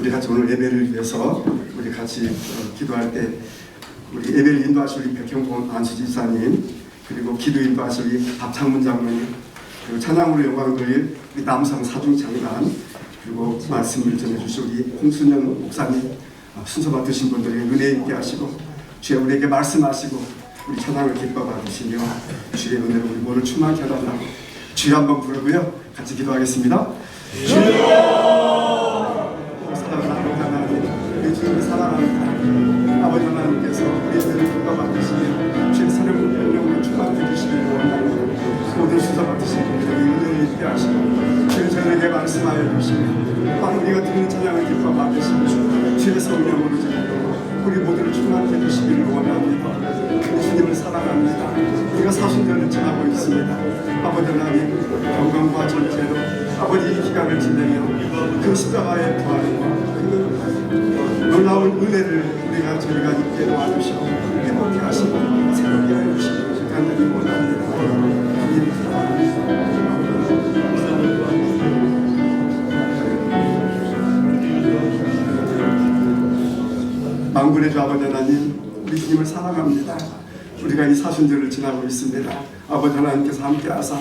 우리 같이 오늘 예배를 위해서 우리 같이 기도할 때 우리 예배를 인도하실 우리 백형본 안수지사님, 그리고 기도 인도하실 우리 박창문 장로님, 그리고 찬양으로 영광 돌릴 우리 남성 사중 장단, 그리고 말씀을 전해주실 우리 홍순영 목사님, 순서 받으신 분들에게 은혜 있게 하시고 주의 우리에게 말씀하시고 우리 찬양을 기뻐 받으시며 주의 은혜로 우리 몸을 충만케 해달라고 주여 한번 부르고요, 같이 기도하겠습니다. 주여! 사랑하는 하나님, 우리 주님을 사랑하는 하나님, 아버지 하나님께서 우리의 은혜를 기뻐 받으시며 주의 사랑을 명령으로 충만케 해주시기를 원합니다. 모든 순서 받으신 분들에게 은혜를 있게 하시고 주의 저에게 말씀하여 주시며 바로 우리가 듣는 찬양을 기뻐 받으시며 주의 성령으로 지키고 우리 모두를 충만케 해주시기를 원합니다. 우리 주님을 사랑합니다. 우리가 사순절을 지나고 있습니다. 아버지 하나님, 건강과 전체로 아버지 이 기간을 지내며 그 십자가의 부활과 그 놀라운 은혜를 저희가 있게 도와주시고 행복해 하시고 새롭게 하여 주시고 간절히 원합니다. 만군의 주 아버지 하나님, 우리 주님을 사랑합니다. 우리가 이 사순절을 지나고 있습니다. 아버지 하나님께서 함께 하사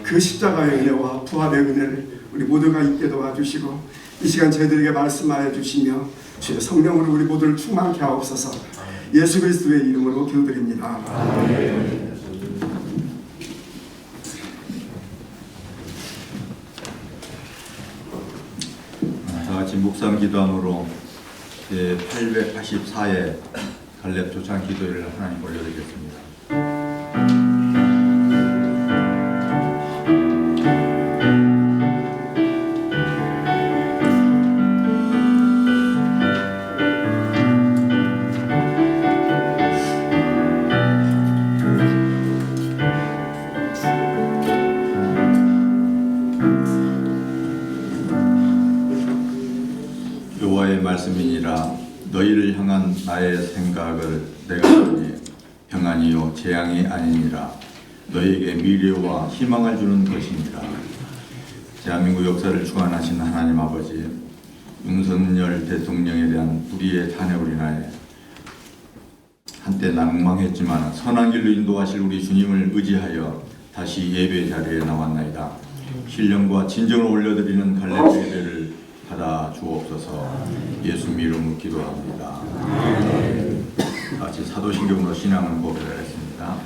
그 십자가의 은혜와 부활의 은혜를 우리 모두가 있게 도와주시고 이 시간 저희들에게 말씀하여 주시며 주의 성령으로 우리 모두를 충만케 하옵소서. 예수 그리스도의 이름으로 기도드립니다. 아멘. 다 같이 묵상 기도함으로 제884회 갈렙 조찬 기도를 하나님 올려드리겠습니다. 여호와의 말씀이니라. 너희를 향한 나의 생각을 내가 보니 평안이요 재앙이 아니니라. 너희에게 미래와 희망을 주는 것이니라. 대한민국 역사를 주관하신 하나님 아버지, 윤석열 대통령에 대한 우리의 탄핵으로 인하여 한때 낭망했지만 선한 길로 인도하실 우리 주님을 의지하여 다시 예배 자리에 나왔나이다. 신령과 진정을 올려드리는 갈렙 예배를 받아 주옵소서. 예수 이름으로 기도합니다. 같이 사도신경으로 신앙을 고백하겠습니다.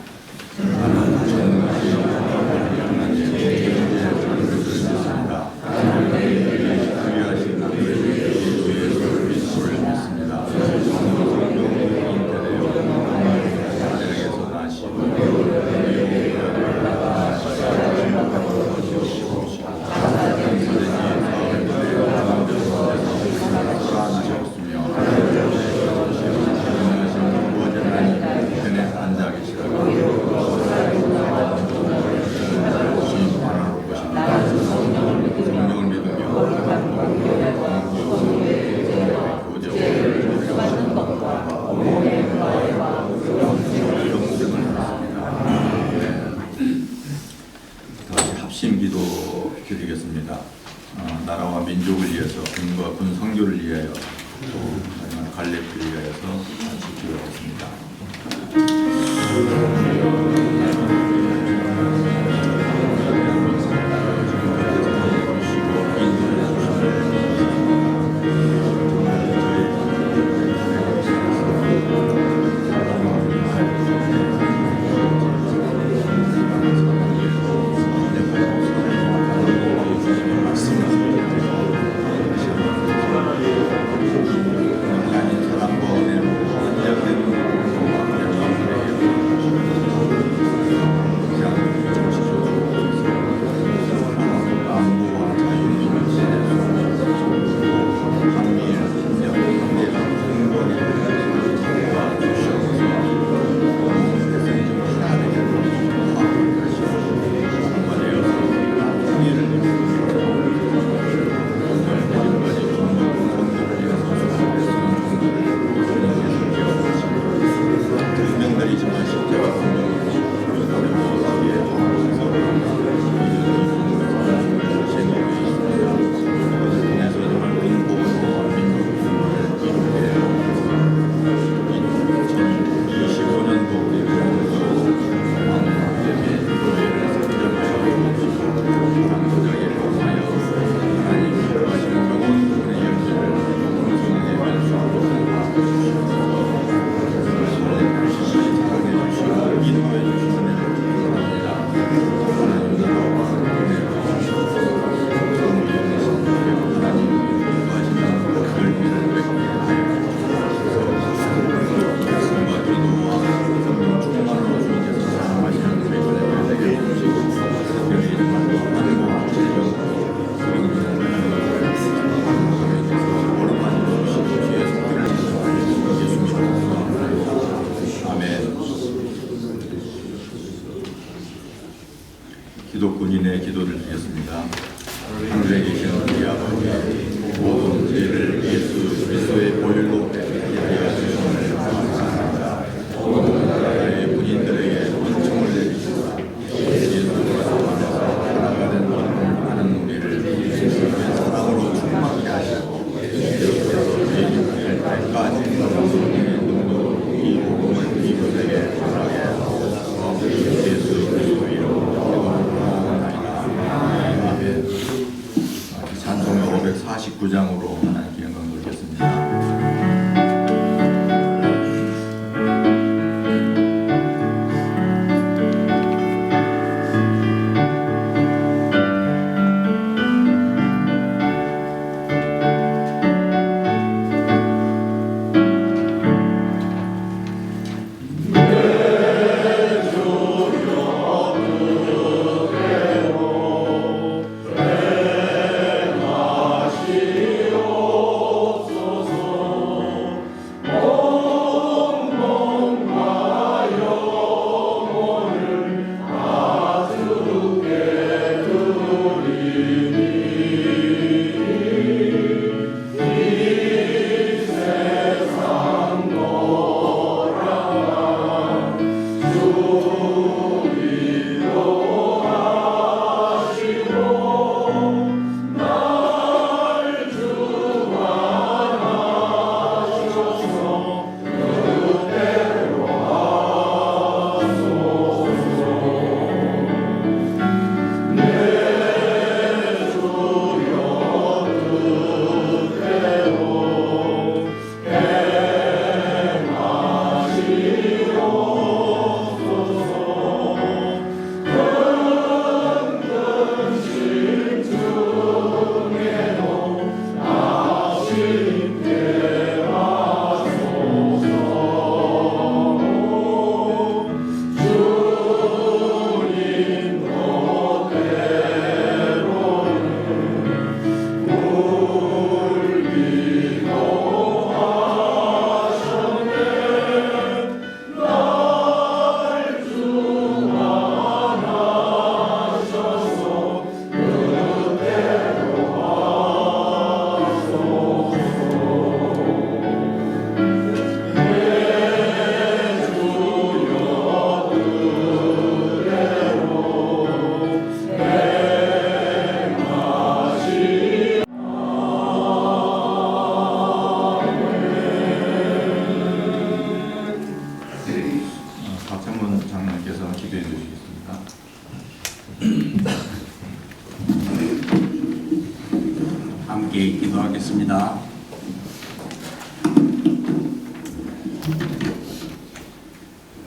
기도하겠습니다.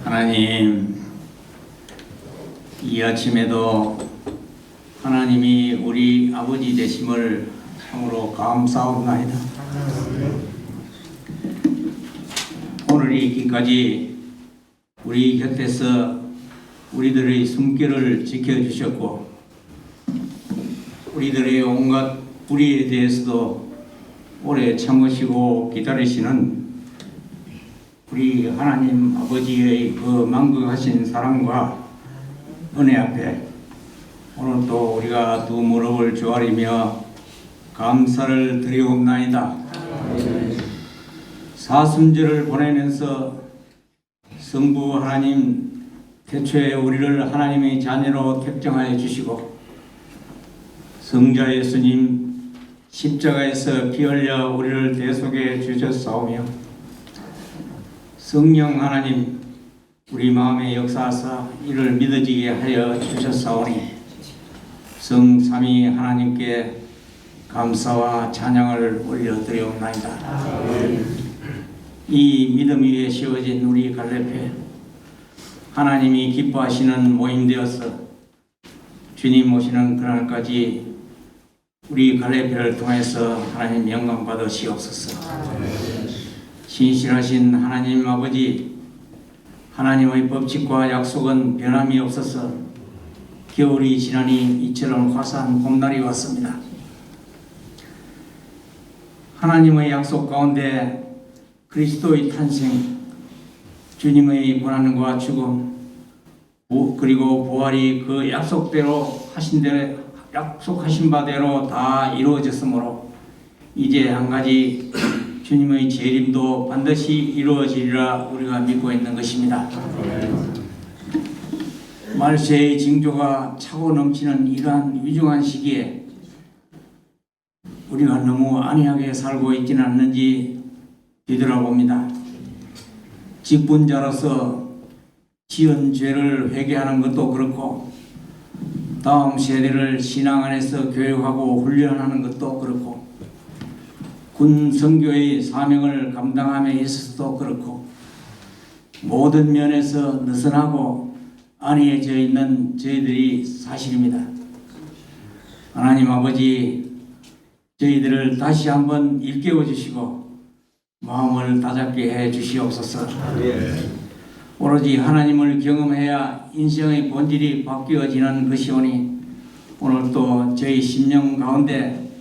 하나님, 이 아침에도 하나님이 우리 아버지 되심을 참으로 감사합니다. 오늘 이 길까지 우리 곁에서 우리들의 숨결을 지켜주셨고 우리들의 온갖 불의에 대해서도 오래 참으시고 기다리시는 우리 하나님 아버지의 그 만극하신 사랑과 은혜 앞에 오늘 또 우리가 두 무릎을 조아리며 감사를 드리옵나이다. 사순절을 보내면서 성부 하나님 태초에 우리를 하나님의 자녀로 택정하여 주시고 성자 예수님 십자가에서 피 흘려 우리를 대속해 주셨사오며 성령 하나님 우리 마음에 역사하사 이를 믿어지게 하여 주셨사오니 성삼위 하나님께 감사와 찬양을 올려드리옵나이다. 이 믿음 위에 세워진 우리 갈래패 하나님이 기뻐하시는 모임 되어서 주님 오시는 그날까지 우리 갈래패를 통해서 하나님 영광 받으시옵소서. 신실하신 하나님 아버지, 하나님의 법칙과 약속은 변함이 없어서 겨울이 지나니 이처럼 화사한 봄날이 왔습니다. 하나님의 약속 가운데 그리스도의 탄생, 주님의 고난과 죽음, 그리고 부활이 그 약속하신 바대로 다 이루어졌으므로 이제 한 가지 주님의 재림도 반드시 이루어지리라 우리가 믿고 있는 것입니다. 말세의 징조가 차고 넘치는 이러한 위중한 시기에 우리가 너무 안이하게 살고 있지는 않는지 뒤돌아봅니다. 직분자로서 지은 죄를 회개하는 것도 그렇고 다음 세대를 신앙 안에서 교육하고 훈련하는 것도 그렇고 군 선교의 사명을 감당함에 있어서도 그렇고 모든 면에서 느슨하고 안이해져 있는 저희들이 사실입니다. 하나님 아버지, 저희들을 다시 한번 일깨워 주시고 마음을 다잡게 해 주시옵소서. 오로지 하나님을 경험해야 인생의 본질이 바뀌어지는 것이오니 오늘 또 저희 심령 가운데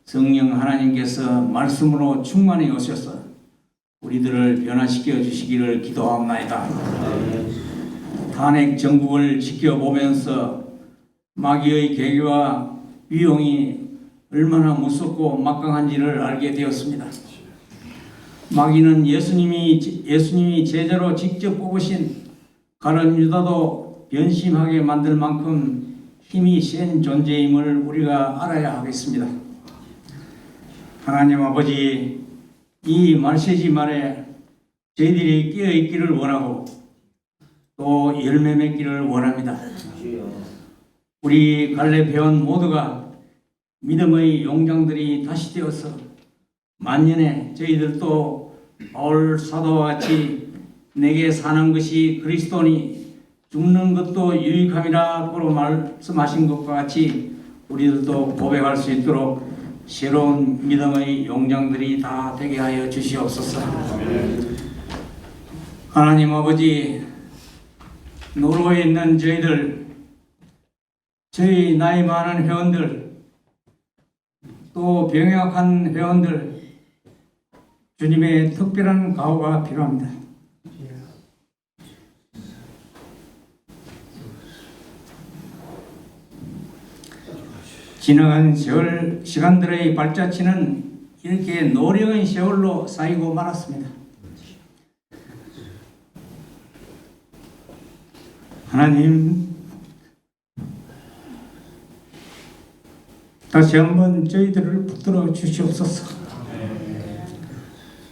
성령 하나님께서 말씀으로 충만히 오셔서 우리들을 변화시켜 주시기를 기도합나이다. 탄핵 정국을 지켜보면서 마귀의 계기와 위용이 얼마나 무섭고 막강한지를 알게 되었습니다. 마귀는 예수님이 제자로 직접 뽑으신 가룟 유다도 변심하게 만들 만큼 힘이 센 존재임을 우리가 알아야 하겠습니다. 하나님 아버지, 이 말세지 말에 저희들이 깨어있기를 원하고 또 열매 맺기를 원합니다. 우리 갈래 회원 모두가 믿음의 용장들이 다시 되어서 만년에 저희들도 바울 사도와 같이 내게 사는 것이 그리스도니 죽는 것도 유익함이라고 말씀하신 것과 같이 우리들도 고백할 수 있도록 새로운 믿음의 용장들이 다 되게 하여 주시옵소서. 하나님 아버지, 노로에 있는 저희 나이 많은 회원들, 또 병약한 회원들, 주님의 특별한 가호가 필요합니다. 지나간 시간들의 발자취는 이렇게 노령의 세월로 쌓이고 말았습니다. 하나님, 다시 한번 저희들을 붙들어 주시옵소서.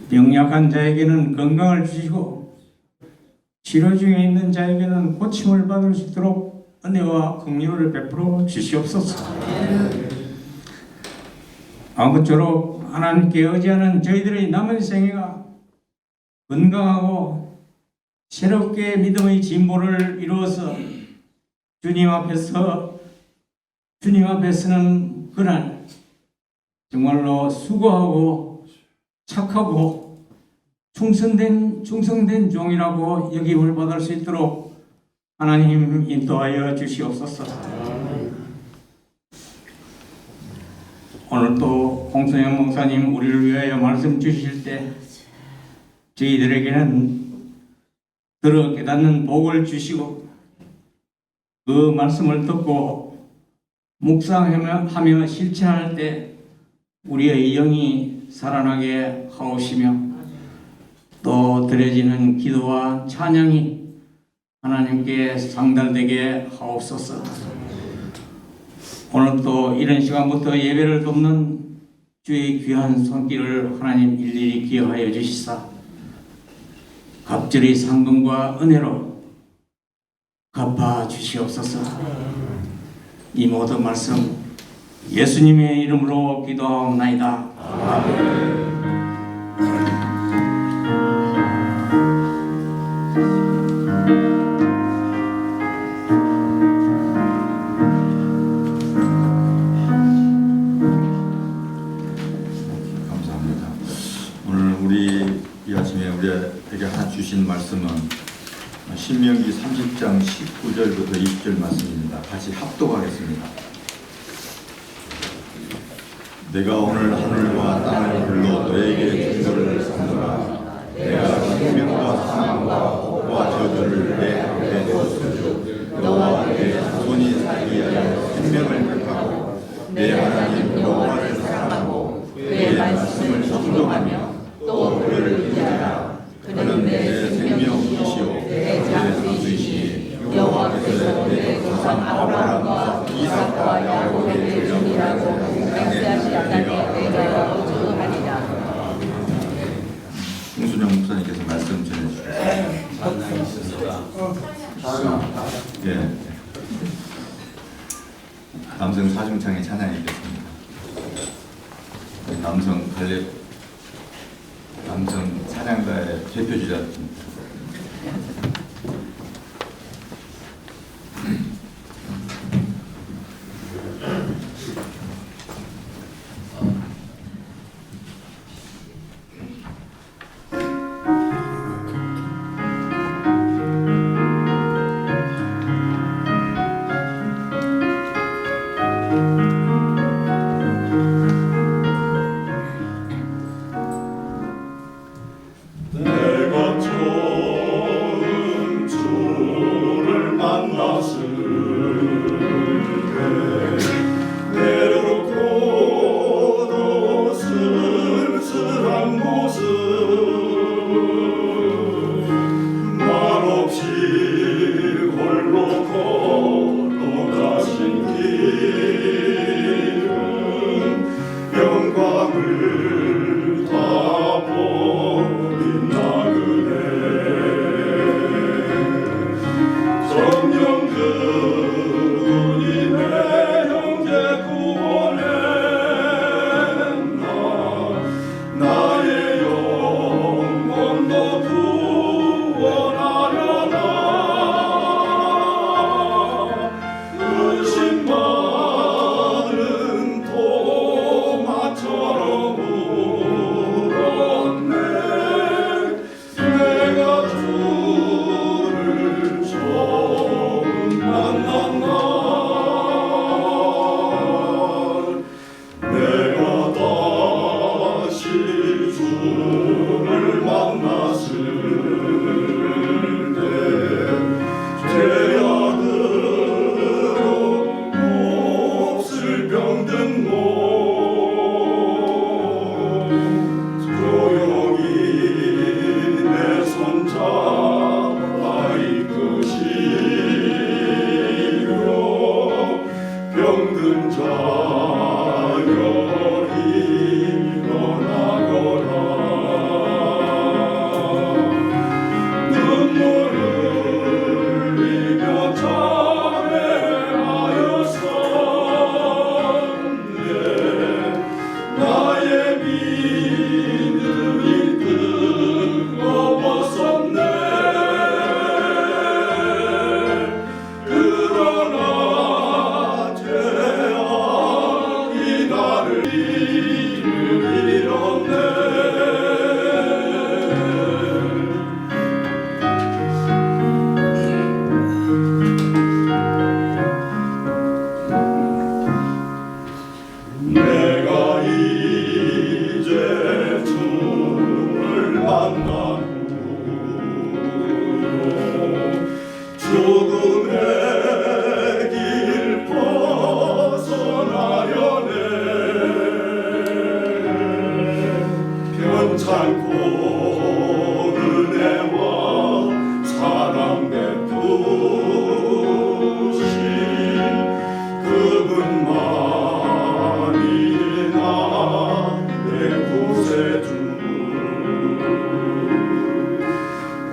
병약한 자에게는 건강을 주시고 치료 중에 있는 자에게는 고침을 받을 수 있도록 은혜와 긍휼을 베풀어 주시옵소서. 아무쪼록 하나님께 의지하는 저희들의 남은 생애가 건강하고 새롭게 믿음의 진보를 이루어서 주님 앞에 서는 그날 정말로 수고하고 착하고 충성된 종이라고 여김을 받을 수 있도록 하나님 인도하여 주시옵소서. 오늘 또 홍성영 목사님 우리를 위하여 말씀 주실 때 저희들에게는 들어 깨닫는 복을 주시고 그 말씀을 듣고 묵상하며 실천할 때 우리의 영이 살아나게 하옵시며 또 드려지는 기도와 찬양이 하나님께 상달되게 하옵소서. 오늘 또 이런 시간부터 예배를 돕는 주의 귀한 손길을 하나님 일일이 기억하여 주시사 갑절의 상금과 은혜로 갚아 주시옵소서. 이 모든 말씀 예수님의 이름으로 기도하옵나이다. 아멘. 감사합니다. 오늘 우리 이 아침에 우리에게 하나 주신 말씀은 신명기 30장 19절부터 20절 말씀입니다. 같이 합독하겠습니다. 내가 오늘 하늘과 땅을 불러 너에게 증거를 삼노라. 내가 생명과 사망과 복과 저주를 내 앞에 두었으므로 너와 내 자손이 살기 위하여 생명을 택하고 내 하나님 여호와를 사랑하고 그의 말씀을 순종하며 또 그를 의지하라. 그는 내 생명이시오 내 장수이시니 여호와께서 내 조상 아브라함과 이삭과 야곱에게 주니라고 맹세하시다니 내가 어쩌하리라. 홍순영 목사님께서 말씀 전해주셨습니다. 예. 남성 사중창의 찬양이 있겠습니다. 남성 찬양가의 대표주자입니다. 내가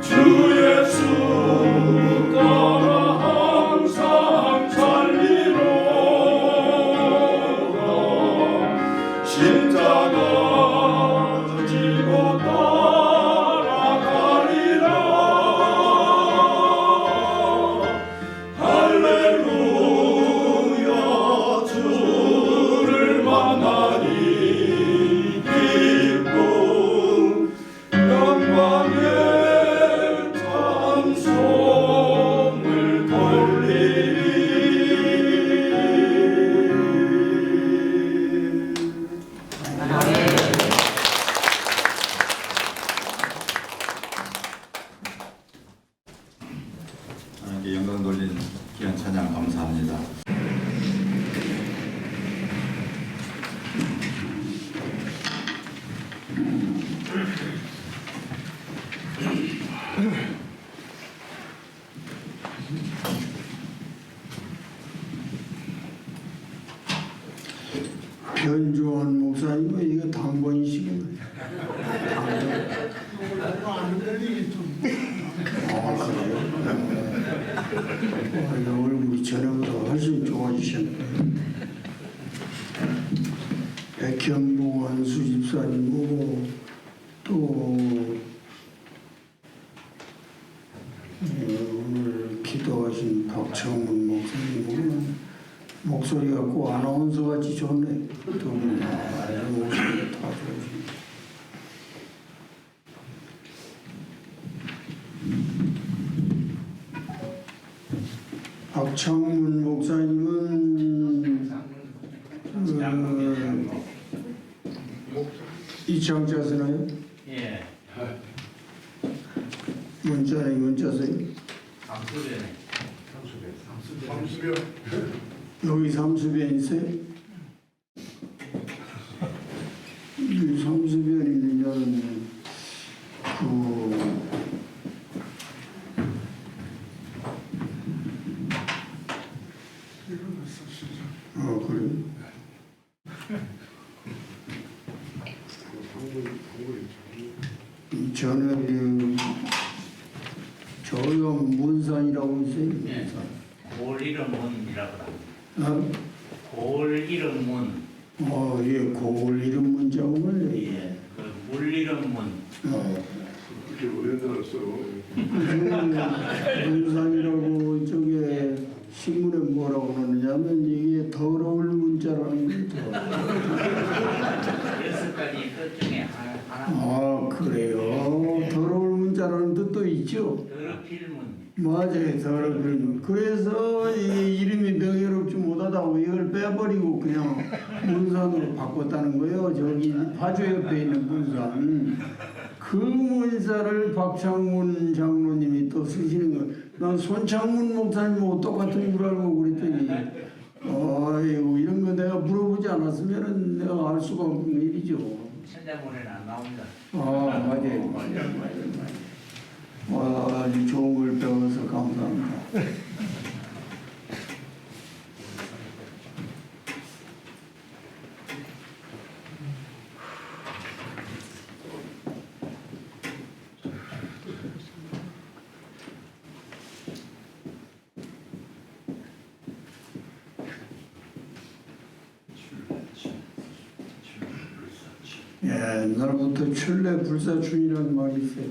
주 예수 따라 항상 살리로다. 십자가 지고 따라가리라. 할렐루야 주를 만나니 기쁨 영광의 찬송을 돌리리. 하나님께 영광 돌린 귀한 찬양 감사합니다. 변주원 목사님은 이거 당번이시구나. 얼굴이 전에보다 훨씬 좋아지셨네. 백현봉 원수 집사님하고 또 오늘 기도하신 박정훈 목사님하고는 목소리가 꼭 아나운서 같이 좋네. 두 분 아주 목소리가 다 좋으십니다. 박창문 목사님은 이창자 쓰나요? 예. 문자 써요? 여기 삼수변 있어요? 이 삼수변 있는 자는 그래? 저는 저염 문산이라고 있어요. 예. 골 이름 문이라고 합니다. 어? 골 이름 문. 예, 고을 이름 문자고는 예. 그물 이름 문. 그게 왜 들었어? 문산이라고 저게 신문에 뭐라고 그러느냐면 이게 더러울 문자라는 거죠. 6가지 뜻 중에 하나. 아, 그래요. 더러울 문자라는 뜻도 있죠. 더럽힐 문. 맞아요, 더러울 문. 그래서 이 이름이 명예롭지 못하다고 이걸 빼버리고 그냥 문산으로 바꿨다는 거예요. 저기 파주 옆에 있는 문산. 그 문자를 박창문 장로님이 또 쓰시는 거. 난 손창문 목사님하고 똑같은 줄 알고 그랬더니 아이고 이런 거 내가 물어보지 않았으면은 내가 알 수가 없는 일이죠. 천자문에는 안 나옵니다. 맞아요. 아주 좋은 걸 배워서 감사합니다. 옛날부터 출래 불사춘이라는 말이 있어요.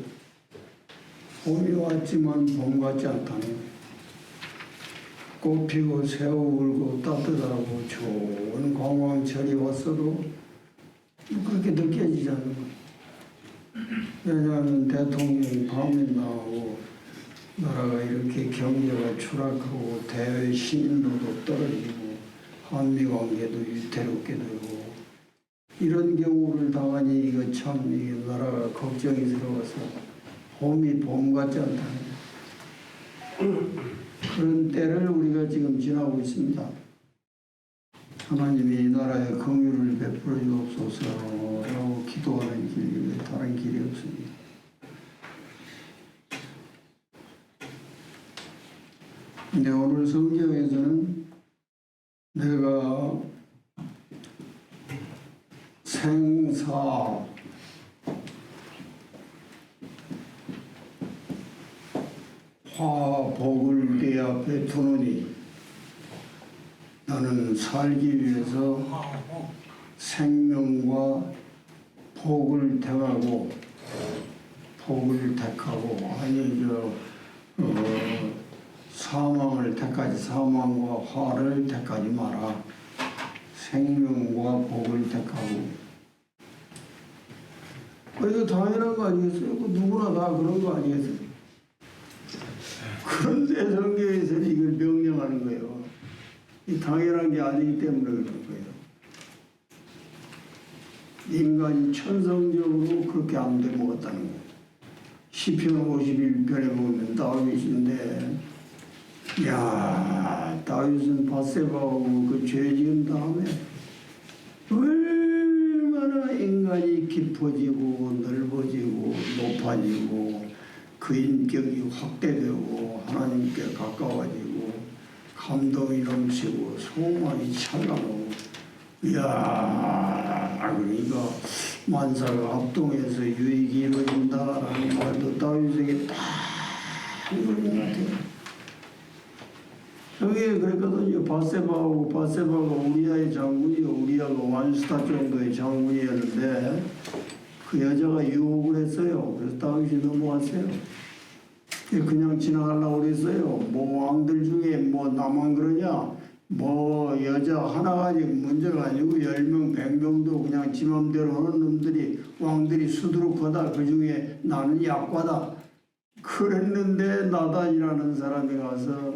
봄이 왔지만 봄 같지 않다는. 꽃 피고 새우 울고 따뜻하고 좋은 관광철이 왔어도 그렇게 느껴지지 않는 거예요. 왜냐하면 대통령이 밤에 나오고 나라가 이렇게 경제가 추락하고 대외 신인도도 떨어지고 한미관계도 위태롭게 되고 이런 경우를 당하니 이거 참 이 나라가 걱정스러워서 봄이 봄 같지 않다. 그런 때를 우리가 지금 지나고 있습니다. 하나님이 이 나라에 긍휼을 베풀어 주옵소서라고 기도하는 길 외에 다른 길이 없습니다. 근데 오늘 성경에서는 내가 생사 화복을 내 앞에 두노니 나는 살기 위해서 생명과 복을 택하고 사망을 택하지 사망과 화를 택하지 마라. 생명과 복을 택하고. 이거 당연한 거 아니겠어요? 누구나 다 그런 거 아니겠어요? 그런데 성경에서는 이걸 명령하는 거예요. 이 당연한 게 아니기 때문에 그런 거예요. 인간이 천성적으로 그렇게 안 돼 먹었다는 거예요. 시편 51편에 보면 다윗인데, 야, 다윗은 밧세바하고 그 죄 지은 다음에 얼마나 인간이 깊어지고 넓어지고 높아지고 그 인격이 확대되고 하나님께 가까워지고 감동이 넘치고 소망이 찬란하고, 이야, 그러니까 만사가 합동해서 유익이 이루어진다라는 말도 다윗에게 딱 이런 것 같아요. 여기에 그랬거든요. 밧세바가 우리아의 장군이요, 우리아가 완스타 정도의 장군이었는데 그 여자가 유혹을 했어요. 그래서 다윗이 넘어갔어요. 그냥 지나가려고 그랬어요. 뭐 왕들 중에 뭐 나만 그러냐, 뭐 여자 하나 가지고 문제가 아니고 10명 100명도 그냥 지 맘대로 하는 놈들이 왕들이 수두룩하다. 그 중에 나는 약과다. 그랬는데 나단이라는 사람이 가서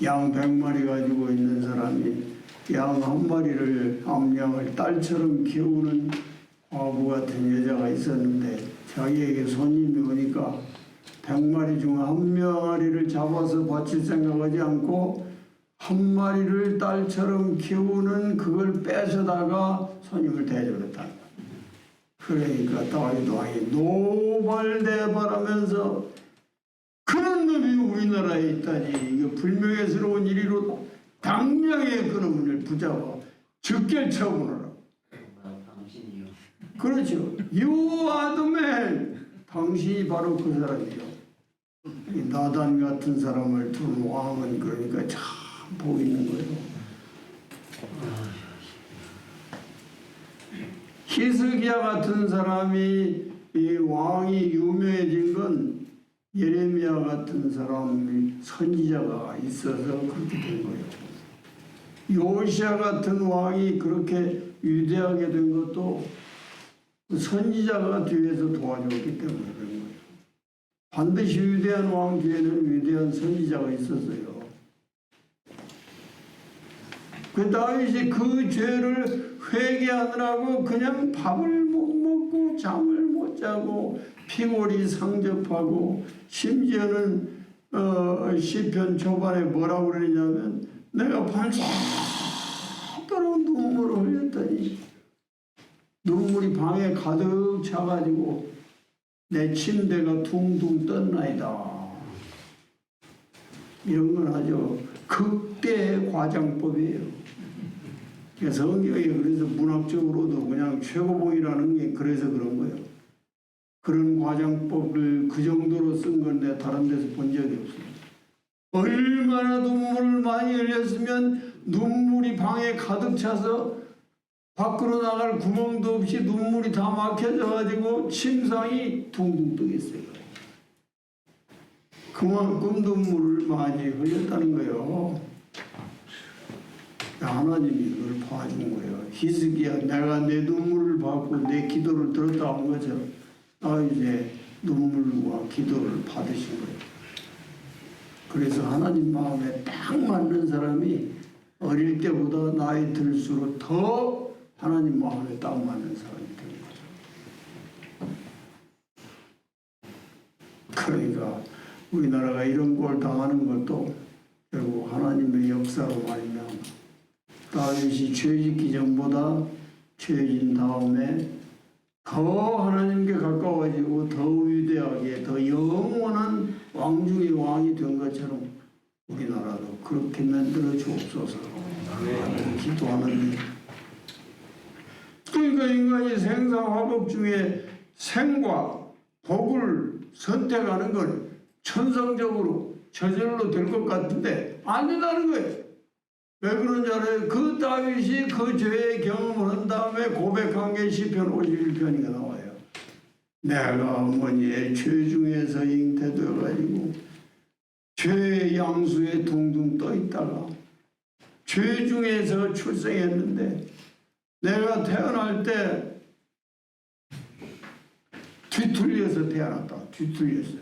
양 100마리 가지고 있는 사람이 양 한 마리를 암양을 딸처럼 키우는 과부 같은 여자가 있었는데 자기에게 손님이 오니까 100마리 중 한 마리를 잡아서 바칠 생각하지 않고 한 마리를 딸처럼 키우는 그걸 뺏어다가 손님을 대접했다. 그러니까 다윗 왕이 노발대발하면서 그런 놈이 우리나라에 있다니 이거 불명예스러운 일이로다. 당장에 그놈을 붙잡아 즉결 처분하라. 당신이요. 그렇죠. You are the man. 당신이 바로 그 사람이죠. 이 나단 같은 사람을 둔 왕은 그러니까 참 복 있는 거예요. 히스기야 같은 사람이 이 왕이 유명해진 건 예레미야 같은 사람이 선지자가 있어서 그렇게 된 거예요. 요시야 같은 왕이 그렇게 위대하게 된 것도 선지자가 뒤에서 도와줬기 때문에 그런 거예요. 반드시 위대한 왕 뒤에는 위대한 선지자가 있었어요. 그 다윗이 그 죄를 회개하느라고 그냥 밥을 못 먹고 잠을 못 자고 피골이 상접하고 심지어는 시편 초반에 뭐라고 그러냐면 내가 밤새도록 눈물을 흘렸더니 눈물이 방에 가득 차가지고 내 침대가 둥둥 떴나이다. 이런 건 아주 극대의 과장법이에요. 성경이 그래서 문학적으로도 그냥 최고봉이라는 게 그래서 그런 거예요. 그런 과장법을 그 정도로 쓴 건데 다른 데서 본 적이 없어요. 얼마나 눈물을 많이 흘렸으면 눈물이 방에 가득 차서 밖으로 나갈 구멍도 없이 눈물이 다 막혀져가지고 침상이 둥둥 뜨겠어요. 그만큼 눈물을 많이 흘렸다는 거예요. 하나님이 그걸 봐준 거예요. 히스기야 내가 내 눈물을 받고 내 기도를 들었다 한 것처럼 이제 눈물과 기도를 받으신 거예요. 그래서 하나님 마음에 딱 맞는 사람이 어릴 때보다 나이 들수록 더 하나님 마음에 딱 맞는 사람이 되는 거죠. 그러니까 우리나라가 이런 꼴 당하는 것도 결국 하나님의 역사로 말미암아 다윗이 죄짓기 전보다 죄진 다음에 더 하나님께 가까워지고 더 위대하게 더 영원한 왕 중의 왕이 된 것처럼 우리나라도 그렇게 만들어 주옵소서. 기도하는데 그러니까 인간이 생사화복 중에 생과 복을 선택하는 건 천성적으로 저절로 될 것 같은데 안 된다는 거예요. 왜 그런지 알아요? 그 다윗이 그 죄의 경험을 한 다음에 고백한 게 시편 51편이가 나와요. 내가 어머니의 죄 중에서 잉태되어가지고 죄의 양수에 둥둥 떠 있다가 죄 중에서 출생했는데 내가 태어날 때 뒤틀려서 태어났다. 뒤틀렸어.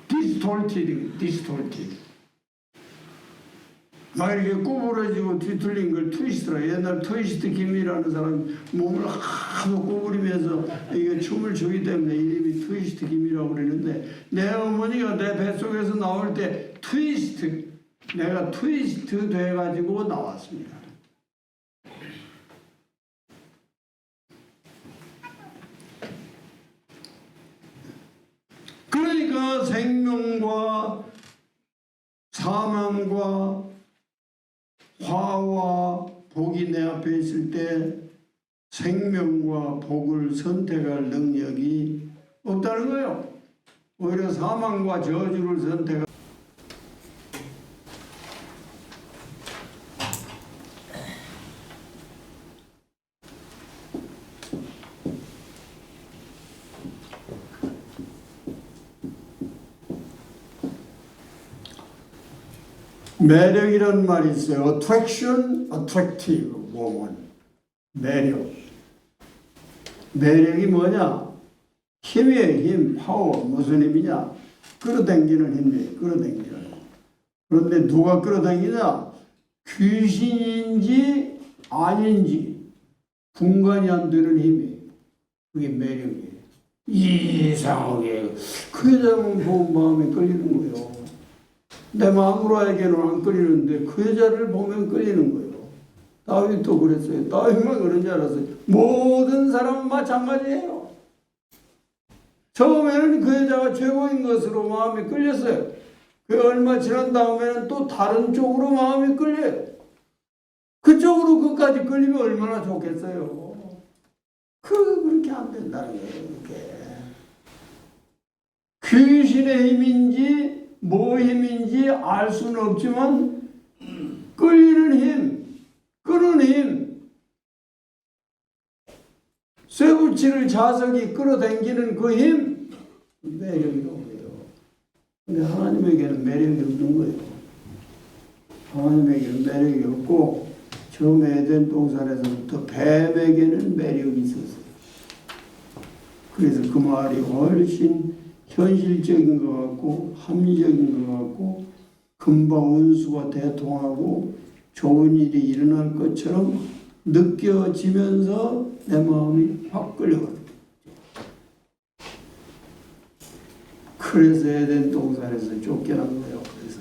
디스톨티드. 막 이렇게 구부러지고 뒤틀린 걸 트위스트라. 옛날 트위스트 김이라는 사람 몸을 하도 구부리면서 이게 춤을 추기 때문에 이름이 트위스트 김이라고 그러는데 내 어머니가 내 뱃속에서 나올 때 내가 트위스트 돼가지고 나왔습니다. 그러니까 생명과 사망과 화와 복이 내 앞에 있을 때 생명과 복을 선택할 능력이 없다는 거예요. 오히려 사망과 저주를 선택할 매력이라는 말이 있어요. attraction, attractive woman. 매력이 뭐냐? 힘이에요. 힘, 파워. 무슨 힘이냐? 끌어당기는 힘이에요. 끌어당기는. 그런데 누가 끌어당기냐? 귀신인지 아닌지 분간이 안 되는 힘이에요. 그게 매력이에요. 이상하게 그 여자만 보면 마음에 끌리는 거예요. 내 마음으로에게는 안 끌리는데 그 여자를 보면 끌리는 거예요. 다윗도 그랬어요. 다윗만 그런 줄 알았어요. 모든 사람은 마찬가지예요. 처음에는 그 여자가 최고인 것으로 마음에 끌렸어요. 그 얼마 지난 다음에는 또 다른 쪽으로 마음이 끌려요. 그쪽으로 끝까지 끌리면 얼마나 좋겠어요. 그렇게 안 된다는 거예요. 그게. 귀신의 힘인지 뭐 힘인지 알 수는 없지만 끌리는 힘, 끄는 힘, 쇠붙이를 자석이 끌어당기는 그 힘, 매력이라고 해요. 근데 하나님에게는 매력이 없는 거예요. 하나님에게는 매력이 없고 처음 에덴 동산에서부터 뱀에게는 매력이 있었어요. 그래서 그 말이 훨씬 현실적인 것 같고 합리적인 것 같고 금방 운수가 대통하고 좋은 일이 일어날 것처럼 느껴지면서 내 마음이 확 끌려가요. 그래서 에덴 동산에서 쫓겨난 거예요. 그래서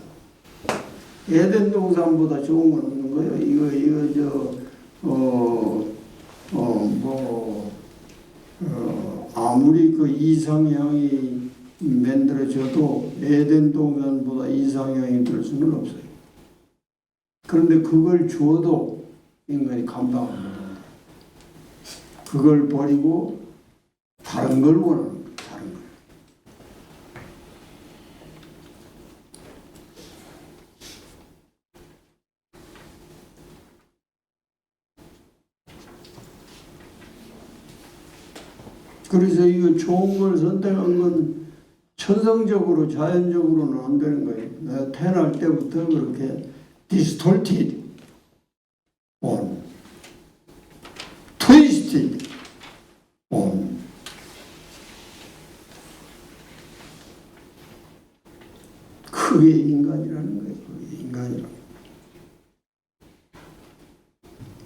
에덴 동산보다 좋은 건 없는 거예요. 아무리 그 이상향이 만들어져도 에덴 동산보다 이상향이 될 수는 없어요. 그런데 그걸 줘도 인간이 감당을 못합니다. 그걸 버리고 다른 걸 원하는 거예요. 다른 걸. 그래서 이거 좋은 걸 선택한 건 천성적으로 자연적으로는 안 되는 거예요. 내가 태어날 때부터 그렇게 distorted, twisted, 그게 인간이라는 거예요. 그게 인간이라는 거예요.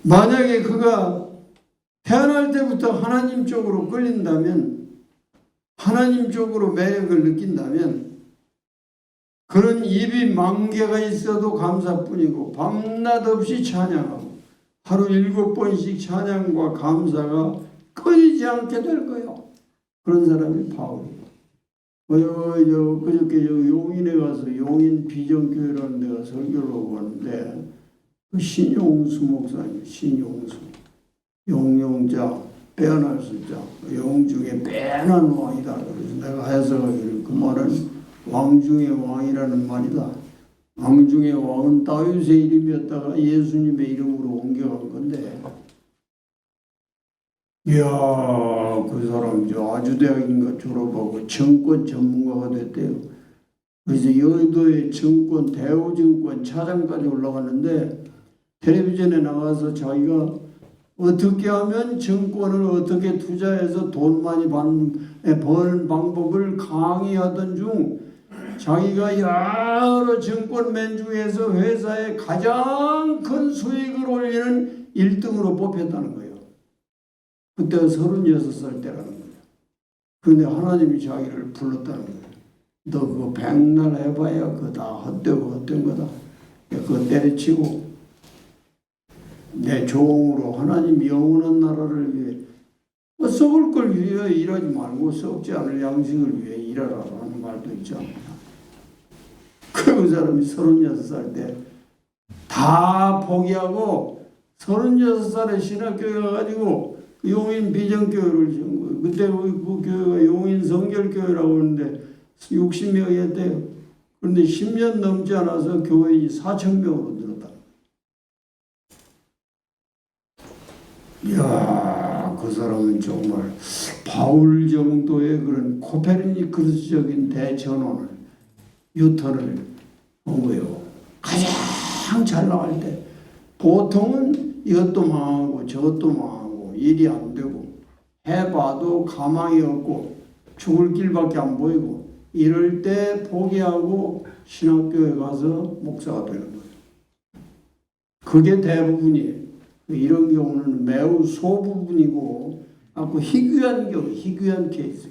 만약에 그가 태어날 때부터 하나님 쪽으로 끌린다면, 하나님 쪽으로 매력을 느낀다면 그런 입이 10,000개가 있어도 감사뿐이고 밤낮 없이 찬양하고 하루 7번씩 찬양과 감사가 끊이지 않게 될 거예요. 그런 사람이 바울이에요. 그저께 용인에 가서 용인 비전교회라는 데가 설교를 하고 왔는데 그 신용수 목사님, 신용수, 용용자, 빼어날 수 있죠. 영 중에 빼어난 왕이다. 그래서 내가 해석하기를 그 말은 왕 중의 왕이라는 말이다. 왕 중의 왕은 다윗의 이름이었다가 예수님의 이름으로 옮겨간 건데, 이야, 그 사람 저 아주대학인가 졸업하고 정권 전문가가 됐대요. 그래서 여의도의 정권, 대우증권 차장까지 올라갔는데, 텔레비전에 나가서 자기가 어떻게 하면 정권을 어떻게 투자해서 돈 많이 버는 방법을 강의하던 중 자기가 여러 정권맨 중에서 회사에 가장 큰 수익을 올리는 1등으로 뽑혔다는 거예요. 그때가 36살 때라는 거예요. 그런데 하나님이 자기를 불렀다는 거예요. 너 그거 백날 해봐야 그거 다 헛된 거다. 그거 때려치고 내 종으로 하나님 영원한 나라를 위해 썩을 걸 위해 일하지 말고 썩지 않을 양식을 위해 일하라는 말도 있지 않나. 그 사람이 36살 때 다 포기하고 36살에 신학교에 가가지고 용인 비전교회를 지은 거예요. 그때 그 교회가 용인 성결교회라고 하는데 60명이 했대요. 그런데 10년 넘지 않아서 교회인이 4,000명으로 늘었다. 이야, 그 사람은 정말 바울 정도의 그런 코페르니쿠스적인 대전원을 유턴을 한 거예요. 가장 잘 나갈 때 보통은 이것도 망하고 저것도 망하고 일이 안 되고 해봐도 가망이 없고 죽을 길밖에 안 보이고 이럴 때 포기하고 신학교에 가서 목사가 되는 거예요. 그게 대부분이에요. 이런 경우는 매우 소부분이고 아주 희귀한 경우, 희귀한 케이스.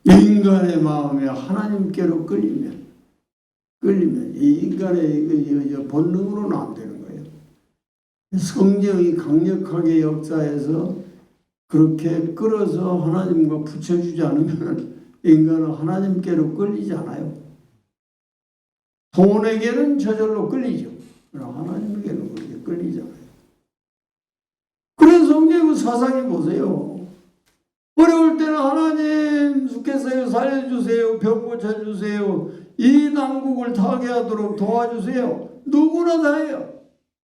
인간의 마음이 하나님께로 끌리면 이 인간의 본능으로는 안 되는 거예요. 성경이 강력하게 역사해서 그렇게 끌어서 하나님과 붙여주지 않으면 인간은 하나님께로 끌리지 않아요. 돈에게는 저절로 끌리죠. 그러나 하나님에게는 그렇게 끌리지 않아요. 그래서 성경의 사상이 보세요. 어려울 때는 하나님 주께서 살려주세요. 병 고쳐주세요. 이 난국을 타게 하도록 도와주세요. 누구나 다 해요.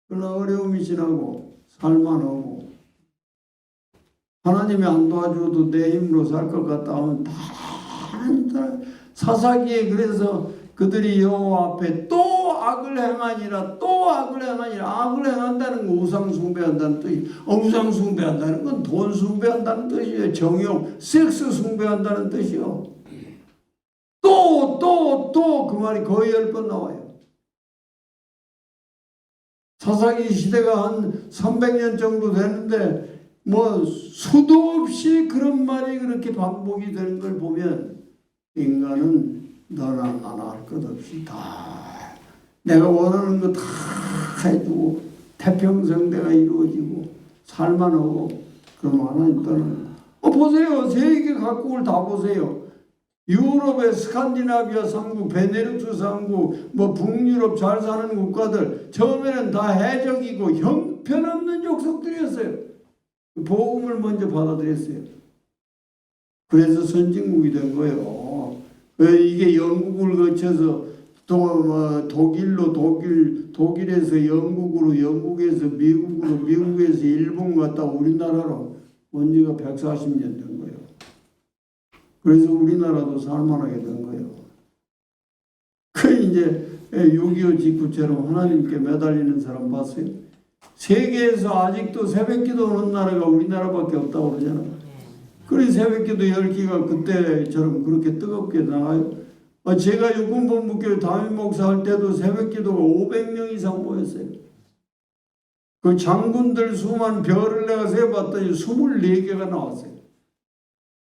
그러나 어려움이 지나고 살만 하고 하나님이 안 도와줘도 내 힘으로 살 것 같다 하면 다 사사기에 그래서 그들이 여호와 앞에 또 악을 행하니라 또 악을 행하니라. 악을 행한다는 건 우상 숭배한다는 뜻이 우상 숭배한다는 건 돈 숭배한다는 뜻이에요. 정욕, 섹스 숭배한다는 뜻이요. 또 그 말이 거의 10번 나와요. 사사기 시대가 한 300년 정도 되는데 뭐 수도 없이 그런 말이 그렇게 반복이 되는 걸 보면 인간은 너나 나나 할 것 없이 다 내가 원하는 거 다 해주고 태평성대가 이루어지고 살만하고 그럼 하나님 떠나는 보세요. 세계 각국을 다 보세요. 유럽의 스칸디나비아 상국, 베네룩스 상국, 뭐 북유럽 잘 사는 국가들 처음에는 다 해적이고 형편없는 족속들이었어요. 복음을 먼저 받아들였어요. 그래서 선진국이 된 거예요. 이게 영국을 거쳐서 독일에서 영국으로, 영국에서 미국으로, 미국에서 일본 갔다 우리나라로 온 지가 140년 된 거예요. 그래서 우리나라도 살만하게 된 거예요. 그 이제 6.25 직후처럼 하나님께 매달리는 사람 봤어요? 세계에서 아직도 새벽기도 오는 나라가 우리나라밖에 없다고 그러잖아요. 그래 새벽기도 열기가 그때처럼 그렇게 뜨겁게 나가요. 제가 육군본부교회 담임 목사할 때도 새벽기도가 500명 이상 모였어요. 그 장군들 수만 별을 내가 세봤더니 24개가 나왔어요.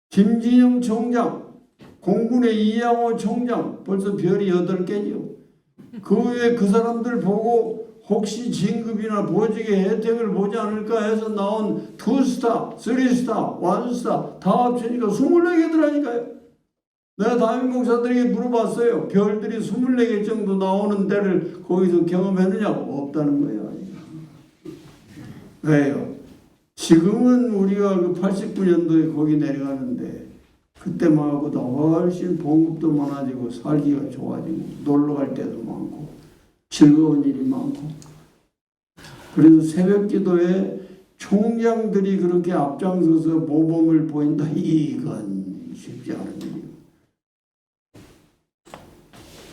김진영 총장, 공군의 이양호 총장 벌써 별이 8개죠. 그 후에 그 사람들 보고 혹시 진급이나 보직의 혜택을 보지 않을까 해서 나온 2스타, 3스타, 1스타 다 합치니까 24개더라니까요. 내가 담임 목사들에게 물어봤어요. 별들이 24개 정도 나오는 데를 거기서 경험했느냐고. 없다는 거예요. 왜요? 지금은 우리가 그 89년도에 거기 내려가는데 그때만보다 훨씬 봉급도 많아지고 살기가 좋아지고 놀러 갈 때도 많고 즐거운 일이 많고, 그래서 새벽 기도에 총장들이 그렇게 앞장서서 모범을 보인다, 이건 쉽지 않은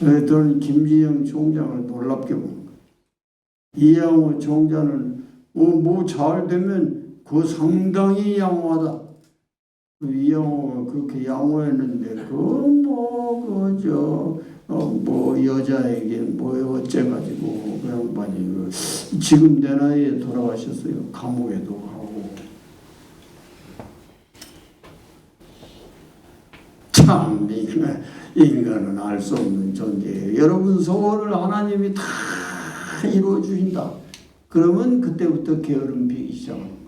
일이에요. 저는 김진영 총장을 놀랍게 봅니다. 이양호 총장은 뭐 잘 되면 그 상당히 양호하다. 이양호가 그렇게 양호했는데 뭐 여자에게 뭐 어째가지고 그 양반이 지금 내 나이에 돌아가셨어요. 감옥에도 가고. 참 인간은 알 수 없는 존재예요. 여러분 소원을 하나님이 다 이루어 주신다. 그러면 그때부터 게으름 피기 시작합니다.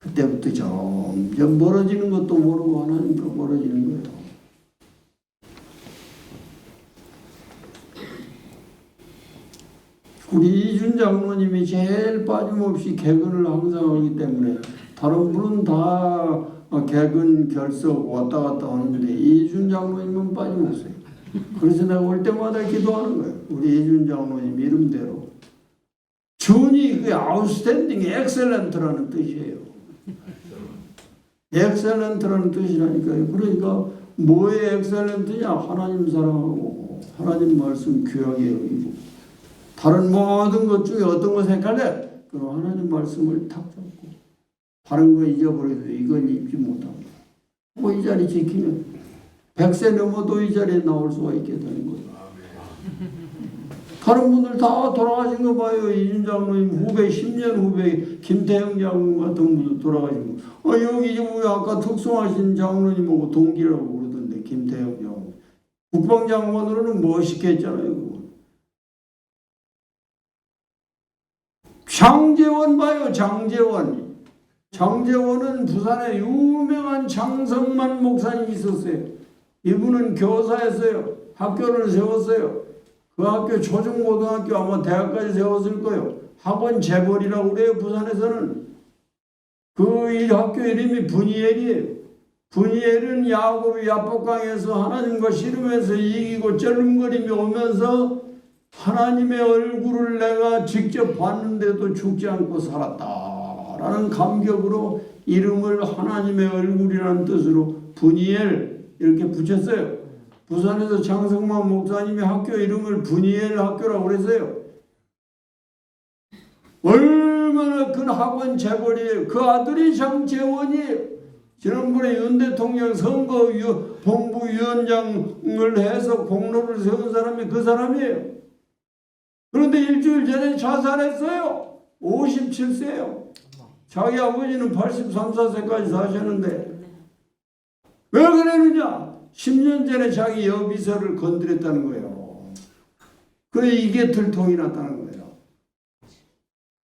그때부터 점점 멀어지는 것도 모르고 하나님과 멀어지는 거예요. 우리 이준 장로님이 제일 빠짐없이 개근을 항상 하기 때문에 다른 분은 다 개근 결석 왔다 갔다 하는데 이준 장로님은 빠짐없어요. 그래서 내가 올 때마다 기도하는 거예요. 우리 이준 장로님 이름대로. 준이 그 아웃스탠딩 엑셀런트라는 뜻이에요. 엑셀런트라는 뜻이라니까요. 그러니까 뭐의 엑셀런트냐? 하나님 사랑하고 하나님 말씀 귀하게 여기고 다른 모든 것 중에 어떤 거 생각할래? 그럼 하나님 말씀을 탁 잡고 다른 거 잊어버려도 이건 잊지 못합니다. 뭐 이 자리 지키면 100세 넘어도 이 자리에 나올 수가 있게 되는 거예요. 다른 분들 다 돌아가신 거 봐요. 이준 장로님 후배 10년 후배 김태형 장로 같은 분도 돌아가신 거. 여기 아까 특송하신 장로님하고 동기라고 그러던데 김태형 장로. 국방장관으로는 멋있게 했잖아요. 장제원 봐요. 장제원. 장제원은 부산에 유명한 장성만 목사님이 있었어요. 이분은 교사였어요. 학교를 세웠어요. 그 학교 초중고등학교 아마 대학까지 세웠을 거예요. 학원 재벌이라고 그래요. 부산에서는. 그 이 학교 이름이 분이엘이에요. 분이엘은 야곱이 야복강에서 하나님과 씨름해서 이기고 쩔름거리며 오면서 하나님의 얼굴을 내가 직접 봤는데도 죽지 않고 살았다라는 감격으로 이름을 하나님의 얼굴이라는 뜻으로 분이엘 이렇게 붙였어요. 부산에서 장성만 목사님이 학교 이름을 분이엘 학교라고 그랬어요. 얼마나 큰 학원 재벌이에요. 그 아들이 장재원이에요. 지난번에 윤 대통령 선거 본부위원장을 해서 공로를 세운 사람이 그 사람이에요. 그런데 일주일 전에 자살했어요. 57세예요. 자기 아버지는 83, 4세까지 사셨는데 왜 그러느냐? 10년 전에 자기 여비서를 건드렸다는 거예요. 그래 이게 들통이 났다는 거예요.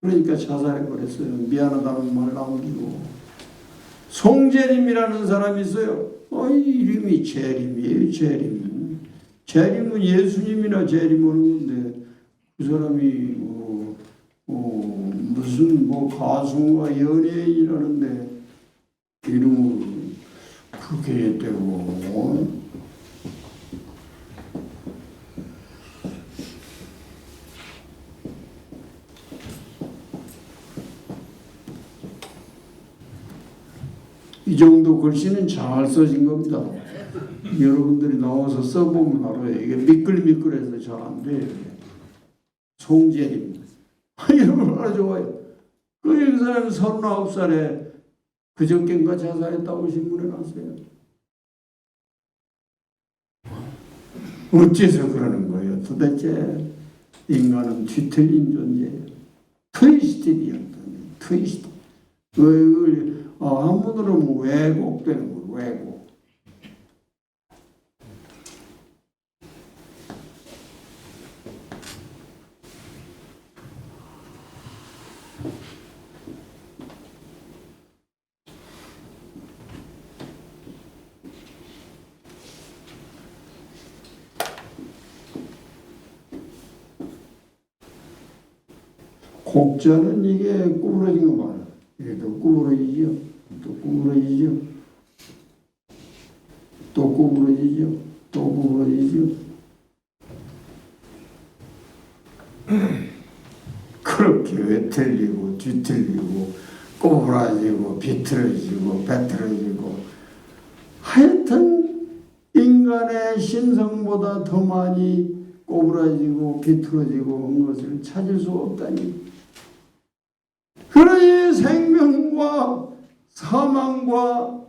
그러니까 자살해버렸어요. 미안하다는 말 남기고. 송재림이라는 사람이 있어요. 이름이 재림이에요. 재림. 재림은 예수님이나 재림하는 건데 그 사람이 무슨 가수와 연예인이라는데 이름을 그렇게 했대고. 이 정도 글씨는 잘 써진 겁니다. 여러분들이 나와서 써보면 알아요. 이게 미끌미끌해서 잘 안 돼요. 송재림. 이런 걸 알아 좋아요. 그 사람이 39살에 그저께인가 자살했다고 신문에 났어요. 어째서 그러는 거예요? 도대체 인간은 뒤틀린 존재예요. 트위스트이었다. 트위스트. 한문으로 뭐 왜곡되는 거예요. 왜곡. 혹자는 이게 구부러진 거 봐요. 이게 또 구부러지죠. 또 구부러지죠. 또 구부러지죠. 또 구부러지죠. 그렇게 외틀리고 뒤틀리고 꼬부라지고 비틀어지고 배틀어지고 하여튼 인간의 신성보다 더 많이 꼬부라지고 비틀어지고 한 것을 찾을 수 없다니. 그러니 생명과 사망과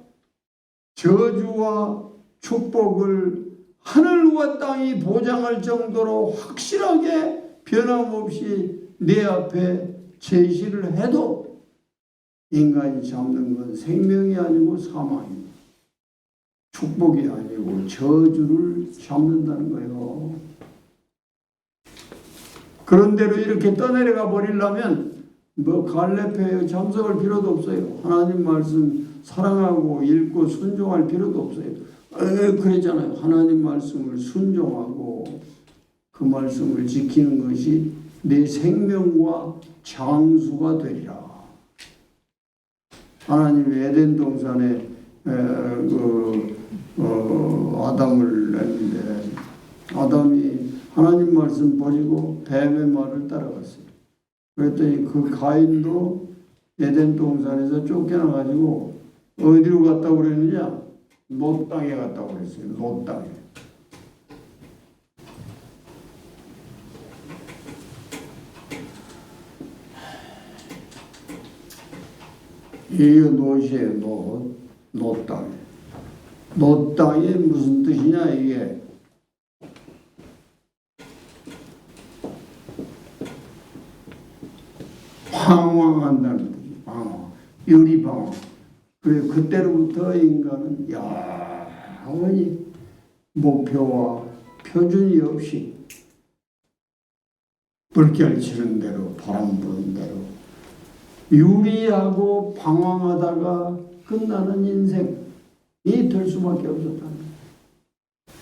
저주와 축복을 하늘과 땅이 보장할 정도로 확실하게 변함없이 내 앞에 제시를 해도 인간이 잡는 건 생명이 아니고 사망입니다. 축복이 아니고 저주를 잡는다는 거예요. 그런대로 이렇게 떠내려가 버리려면 뭐 갈렙회에 참석할 필요도 없어요. 하나님 말씀 사랑하고 읽고 순종할 필요도 없어요. 그랬잖아요. 하나님 말씀을 순종하고 그 말씀을 지키는 것이 내 생명과 장수가 되리라. 하나님이 에덴 동산에 아담을 냈는데 아담이 하나님 말씀 버리고 뱀의 말을 따라갔어요. 그랬더니 그 가인도 에덴 동산에서 쫓겨나가지고 어디로 갔다고 그랬느냐? 롯 땅에 갔다고 그랬어요. 롯 땅에. 이 롯이에요. 롯 땅에. 롯 땅이 무슨 뜻이냐 이게? 방황한다는 뜻이 방황, 유리방황. 그래 그때로부터 인간은 영원히 목표와 표준이 없이 불결치는 대로 바람 부는 대로 유리하고 방황하다가 끝나는 인생이 될 수밖에 없었다는 거예요.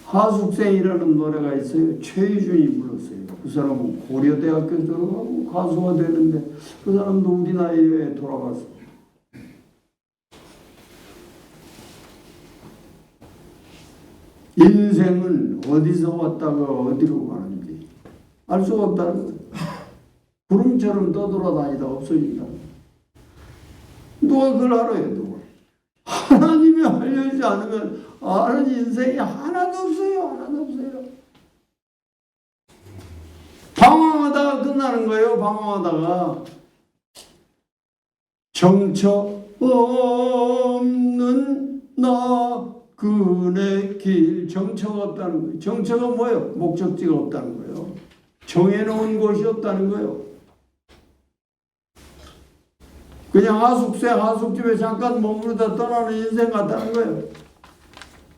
하숙생이라는 노래가 있어요. 최희준이 불렀어요. 그 사람은 고려대학교 졸업하고 가수가 되는데 그 사람도 우리 나이에 돌아갔어요. 인생은 어디서 왔다가 어디로 가는지 알 수가 없다는 거예요. 구름처럼 떠돌아다니다 없어진다. 누가 그걸 알아요? 누가? 하나님이 알려주지 않으면 아는 인생이 하나도 없어요. 하나도 없어요. 방황하다가 끝나는 거예요. 방황하다가 정처 없는 나 그네 길. 정처가 없다는 거예요. 정처가 뭐예요? 목적지가 없다는 거예요. 정해놓은 곳이 없다는 거예요. 그냥 하숙집에 잠깐 머무르다 떠나는 인생 같다는 거예요.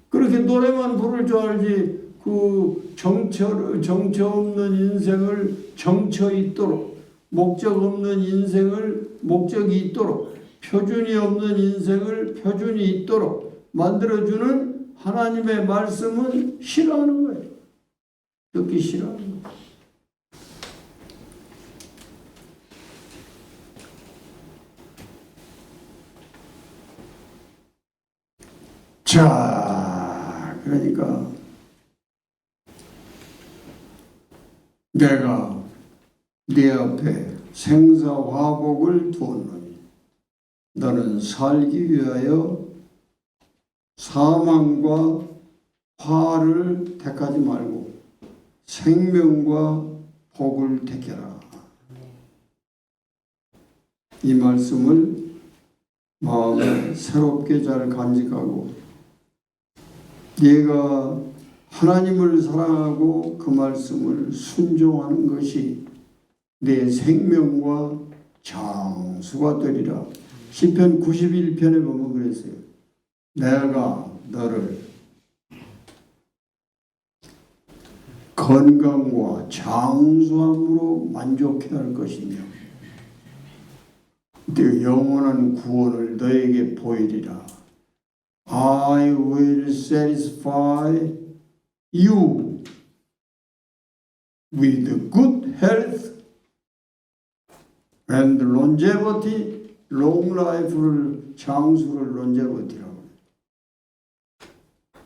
그렇게 노래만 부를 줄 알지 그 정처 없는 인생을 정처 있도록, 목적 없는 인생을 목적이 있도록, 표준이 없는 인생을 표준이 있도록 만들어주는 하나님의 말씀은 싫어하는 거예요. 듣기 싫어하는 거예요. 자, 그러니까 내가 네 앞에 생사화복을 두었노니 너는 살기 위하여 사망과 화를 택하지 말고 생명과 복을 택해라. 이 말씀을 마음에 새롭게 잘 간직하고 네가 하나님을 사랑하고 그 말씀을 순종하는 것이 내 생명과 장수가 되리라. 시편 91편에 보면 그랬어요. 내가 너를 건강과 장수함으로 만족해 할 것이며 네 영원한 구원을 너에게 보이리라. I will satisfy you with good health And longevity, long life를 장수를 longevity라고.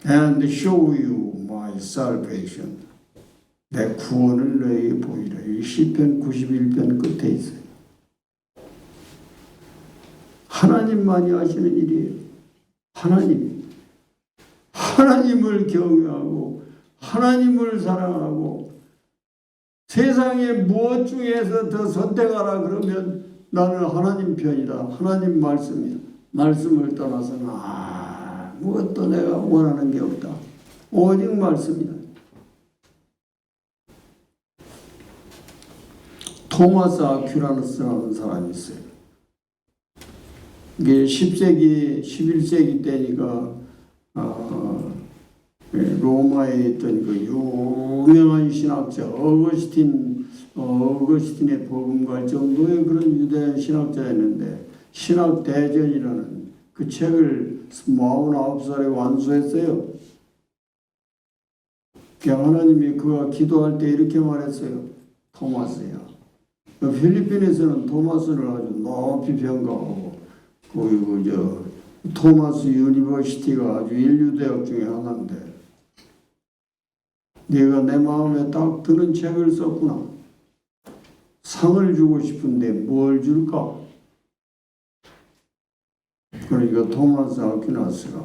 And show you my salvation. 내 구원을 너에게 보이라. 이 시편 91편 끝에 있어요. 하나님만이 하시는 일이에요. 하나님을 경외하고 하나님을 사랑하고 세상에 무엇 중에서 더 선택하라 그러면 나는 하나님 편이다. 하나님 말씀이다. 말씀을 떠나서는 아무것도 내가 원하는 게 없다. 오직 말씀이다. 토마스 아퀴나스라는 사람이 있어요. 이게 10세기, 11세기 때니까 로마에 있던 그 유명한 신학자 어거스틴의 복음갈 정도의 그런 유대인 신학자였는데 신학 대전이라는 그 책을 49살에 완수했어요. 하나님이 그가 기도할 때 이렇게 말했어요. 토마스야. 필리핀에서는 토마스를 아주 높이 평가하고 그리고 토마스 유니버시티가 아주 인류대학 중에 하나인데 네가 내 마음에 딱 드는 책을 썼구나. 상을 주고 싶은데 뭘 줄까? 그러니까 토마스 아퀴나스가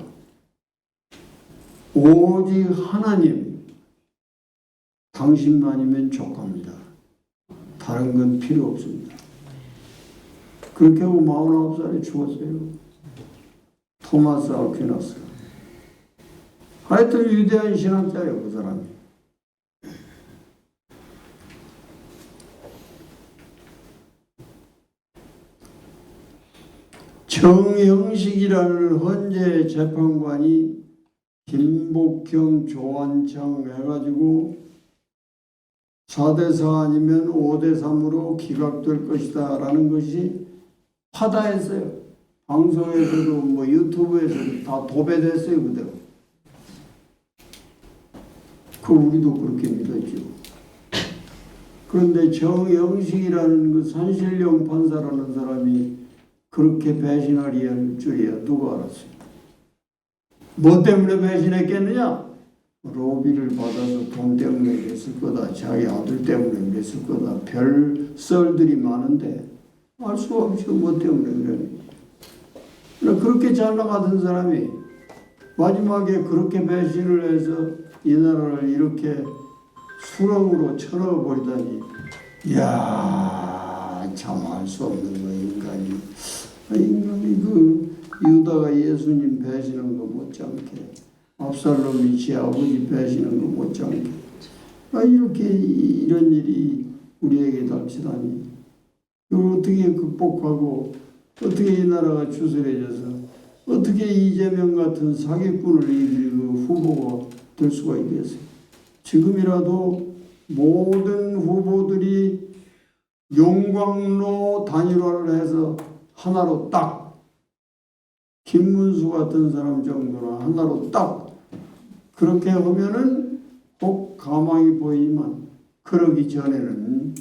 오직 하나님 당신만이면 족합니다. 다른 건 필요 없습니다. 그렇게 하고 49살에 죽었어요. 토마스 아퀴나스가. 하여튼 위대한 신학자예요, 그 사람이. 정영식이라는 헌재 재판관이 김복형, 조한창 해가지고 4대4 아니면 5대3으로 기각될 것이다 라는 것이 파다했어요. 방송에서도 뭐 유튜브에서도 다 도배됐어요. 그대로. 우리도 그렇게 믿었죠. 그런데 정영식이라는 그 산신령 판사라는 사람이 그렇게 배신할 줄이야 누가 알았어요. 뭐 때문에 배신했겠느냐? 로비를 받아서 돈 때문에 그랬을 거다. 자기 아들 때문에 그랬을 거다. 별 썰들이 많은데 알 수가 없죠. 뭐 때문에 그래. 그렇게 잘 나가던 사람이 마지막에 그렇게 배신을 해서 이 나라를 이렇게 수렁으로 쳐넣어버리다니. 이야, 참 알 수 없는 거 인간이 그 유다가 예수님 배신한 거 못지않게 압살롬이 지 아버지 배신한 거 못지않게 이렇게 이런 일이 우리에게 닥치다니. 이걸 어떻게 극복하고 어떻게 이 나라가 추스려져서 어떻게 이재명 같은 사기꾼을 이길 그 후보가 될 수가 있겠어요. 지금이라도 모든 후보들이 용광로 단일화를 해서 하나로 딱 김문수 같은 사람 정도나 하나로 딱 그렇게 하면은 혹 가망이 보이지만 그러기 전에는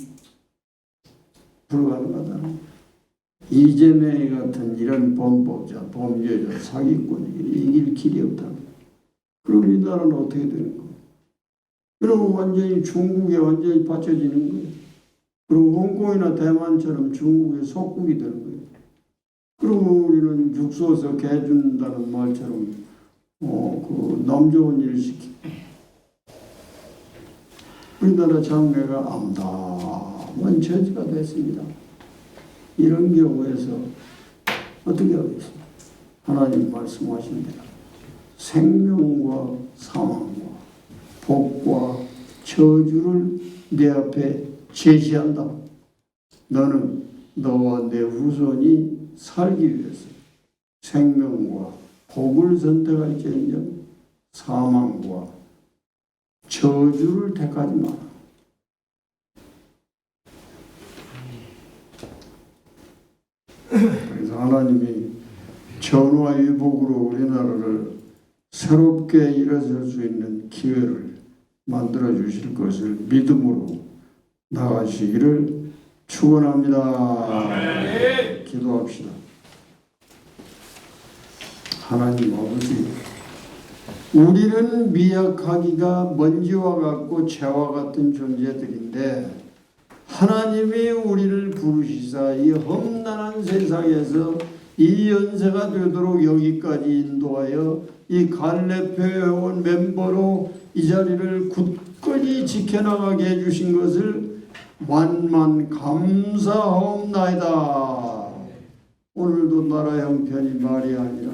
불가능하다. 이재명 같은 이런 범법자, 범죄자, 사기꾼이 이길 길이 없다. 그럼 이 나라는 어떻게 되는 거예요? 그러면 완전히 중국에 완전히 받쳐지는 거예요. 그리고 홍콩이나 대만처럼 중국의 속국이 되는 거예요. 그러면 우리는 죽서서 개 준다는 말처럼 그 남 좋은 일을 시키고 우리나라 장래가 암담한 처지가 됐습니다. 이런 경우에서 어떻게 하겠습니까? 하나님 말씀하십니다. 생명과 사망과 복과 저주를 내 앞에 제시한다. 너는 너와 내 후손이 살기 위해서 생명과 복을 선택할지언정 사망과 저주를 택하지 마라. 그래서 하나님이 전화위복으로 우리나라를 새롭게 일어설 수 있는 기회를 만들어 주실 것을 믿음으로 나가시기를 축원합니다. 기도합시다. 하나님 아버지, 우리는 미약하기가 먼지와 같고 재와 같은 존재들인데 하나님이 우리를 부르시사 이 험난한 세상에서 이 연세가 되도록 여기까지 인도하여 이 갈렙교회 온 멤버로 이 자리를 굳건히 지켜나가게 해주신 것을 만만 감사하옵나이다. 오늘도 나라 형편이 말이 아니라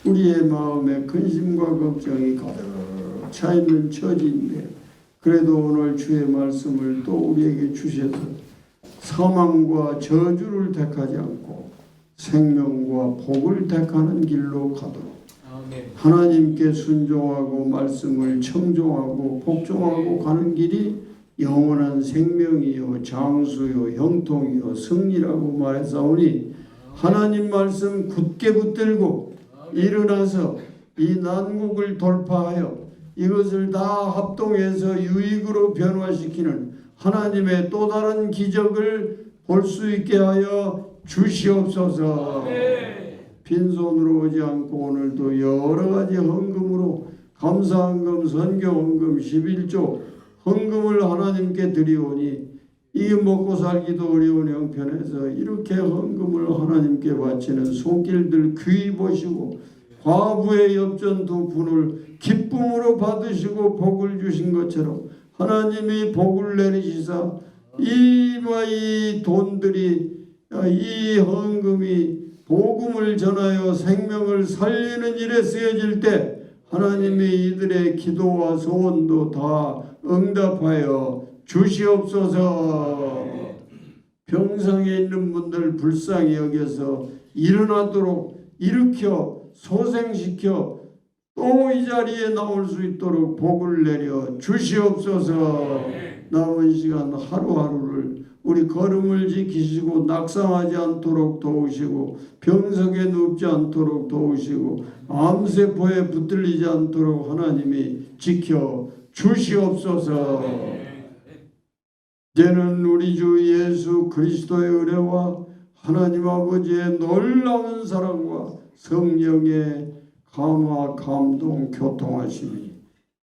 우리의 마음에 근심과 걱정이 가득 차 있는 처지인데 그래도 오늘 주의 말씀을 또 우리에게 주셔서 사망과 저주를 택하지 않고 생명과 복을 택하는 길로 가도록 하나님께 순종하고 말씀을 청종하고 복종하고 가는 길이 영원한 생명이요 장수요 형통이요 승리라고 말했사오니 하나님 말씀 굳게 붙들고 일어나서 이 난국을 돌파하여 이것을 다 합동해서 유익으로 변화시키는 하나님의 또 다른 기적을 볼 수 있게 하여 주시옵소서. 빈손으로 오지 않고 오늘도 여러 가지 헌금으로 감사헌금, 선교헌금, 11조 헌금을 하나님께 드리오니 이게 먹고 살기도 어려운 형편에서 이렇게 헌금을 하나님께 바치는 손길들 귀히 보시고 과부의 엽전 2푼을 기쁨으로 받으시고 복을 주신 것처럼 하나님이 복을 내리시사 이 돈들이 이 헌금이 복음을 전하여 생명을 살리는 일에 쓰여질 때 하나님이 이들의 기도와 소원도 다 응답하여 주시옵소서. 병상에 있는 분들 불쌍히 여겨서 일어나도록 일으켜 소생시켜 또 이 자리에 나올 수 있도록 복을 내려 주시옵소서. 남은 시간 하루하루를 우리 걸음을 지키시고 낙상하지 않도록 도우시고 병석에 눕지 않도록 도우시고 암세포에 붙들리지 않도록 하나님이 지켜 주시옵소서. 이제는 우리 주 예수 그리스도의 은혜와 하나님 아버지의 놀라운 사랑과 성령의 감화 감동 교통하심이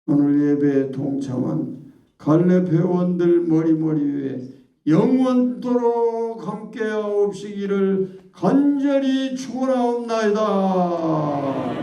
오늘 예배에 동참한 갈렙 회원들 머리머리 위에 영원토록 함께하옵시기를 간절히 축원하옵나이다.